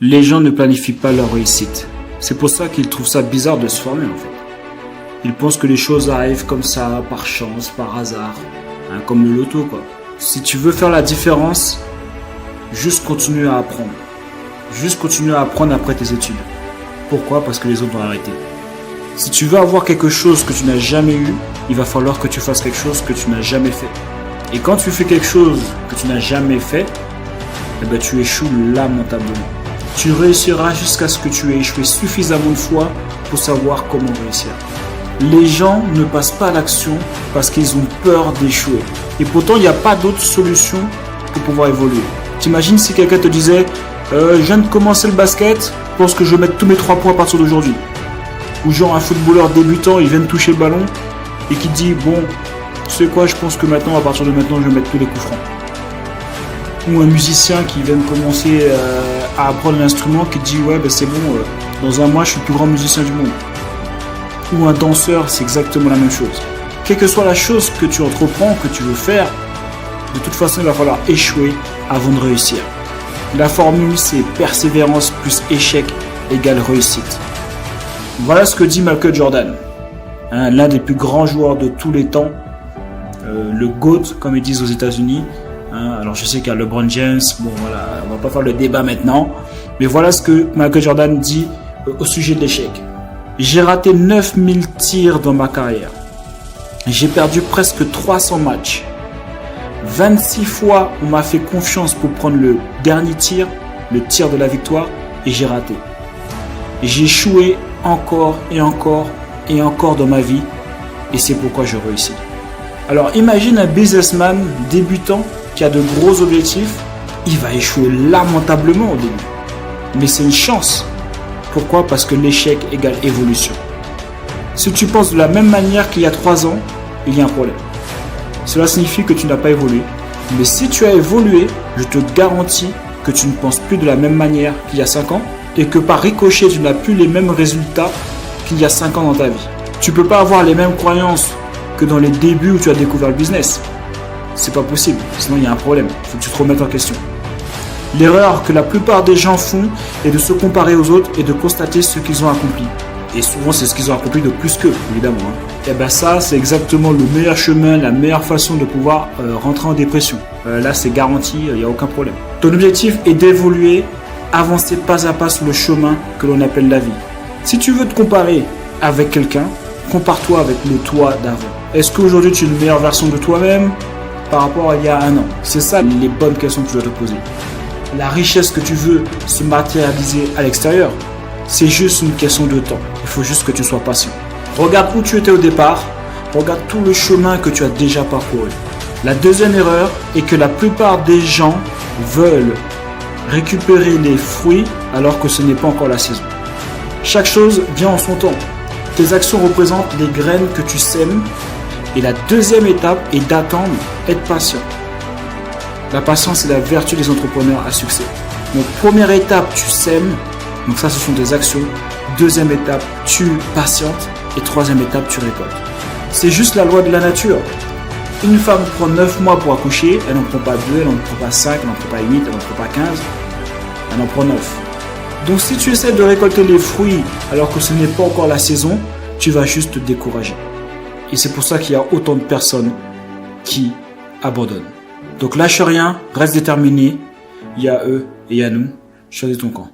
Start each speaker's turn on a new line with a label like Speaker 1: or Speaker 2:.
Speaker 1: Les gens ne planifient pas leur réussite. C'est pour ça qu'ils trouvent ça bizarre de se former en fait. Ils pensent que les choses arrivent comme ça, par chance, par hasard, comme le loto quoi. Si tu veux faire la différence, juste continue à apprendre. Juste continue à apprendre après tes études. Pourquoi? Parce que les autres vont arrêter. Si tu veux avoir quelque chose que tu n'as jamais eu, il va falloir que tu fasses quelque chose que tu n'as jamais fait. Et quand tu fais quelque chose que tu n'as jamais fait, tu échoues lamentablement. Tu réussiras jusqu'à ce que tu aies échoué suffisamment de fois pour savoir comment réussir. Les gens ne passent pas à l'action parce qu'ils ont peur d'échouer. Et pourtant, il n'y a pas d'autre solution pour pouvoir évoluer. T'imagines si quelqu'un te disait je viens de commencer le basket, je pense que je vais mettre tous mes 3 points à partir d'aujourd'hui. Ou genre un footballeur débutant, il vient de toucher le ballon et qui dit bon, tu sais quoi, je pense que maintenant, à partir de maintenant, je vais mettre tous les coups francs. Ou un musicien qui vient de commencer à apprendre l'instrument qui dit ouais c'est bon, dans un mois je suis le plus grand musicien du monde. Ou un danseur, c'est exactement la même chose. Quelle que soit la chose que tu entreprends, que tu veux faire, de toute façon il va falloir échouer avant de réussir. La formule c'est persévérance plus échec égale réussite. Voilà ce que dit Michael Jordan, l'un des plus grands joueurs de tous les temps, le GOAT comme ils disent aux États-Unis. Alors je sais qu'il y a LeBron James, bon voilà, on va pas faire le débat maintenant, mais voilà ce que Michael Jordan dit au sujet de l'échec. J'ai raté 9000 tirs dans ma carrière. J'ai perdu presque 300 matchs. 26 fois on m'a fait confiance pour prendre le dernier tir, le tir de la victoire, et j'ai raté. J'ai échoué encore et encore et encore dans ma vie, et c'est pourquoi je réussis. Alors imagine un businessman débutant qui a de gros objectifs, il va échouer lamentablement au début. Mais c'est une chance. Pourquoi? Parce que l'échec égale évolution. Si tu penses de la même manière qu'il y a 3 ans, il y a un problème. Cela signifie que tu n'as pas évolué. Mais si tu as évolué, je te garantis que tu ne penses plus de la même manière qu'il y a 5 ans et que par ricochet, tu n'as plus les mêmes résultats qu'il y a 5 ans dans ta vie. Tu ne peux pas avoir les mêmes croyances que dans les débuts où tu as découvert le business. C'est pas possible, sinon il y a un problème, il faut que tu te remettes en question. L'erreur que la plupart des gens font est de se comparer aux autres et de constater ce qu'ils ont accompli. Et souvent c'est ce qu'ils ont accompli de plus qu'eux, évidemment. Et bien ça, c'est exactement le meilleur chemin, la meilleure façon de pouvoir rentrer en dépression. Là c'est garanti, il n'y a aucun problème. Ton objectif est d'évoluer, avancer pas à pas sur le chemin que l'on appelle la vie. Si tu veux te comparer avec quelqu'un, compare-toi avec le toi d'avant. Est-ce qu'aujourd'hui tu es une meilleure version de toi-même par rapport à il y a un an? C'est ça les bonnes questions que tu dois te poser. La richesse que tu veux se matérialiser à l'extérieur, c'est juste une question de temps. Il faut juste que tu sois patient. Regarde où tu étais au départ, regarde tout le chemin que tu as déjà parcouru. La deuxième erreur est que la plupart des gens veulent récupérer les fruits alors que ce n'est pas encore la saison. Chaque chose vient en son temps. Tes actions représentent les graines que tu sèmes. Et la deuxième étape est d'attendre, être patient. La patience est la vertu des entrepreneurs à succès. Donc première étape, tu sèmes. Donc ça, ce sont des actions. Deuxième étape, tu patientes. Et troisième étape, tu récoltes. C'est juste la loi de la nature. Une femme prend 9 mois pour accoucher. Elle n'en prend pas 2, elle n'en prend pas 5, elle n'en prend pas 8, elle n'en prend pas 15. Elle en prend 9. Donc si tu essaies de récolter les fruits alors que ce n'est pas encore la saison, tu vas juste te décourager. Et c'est pour ça qu'il y a autant de personnes qui abandonnent. Donc lâche rien, reste déterminé. Il y a eux et il y a nous. Choisis ton camp.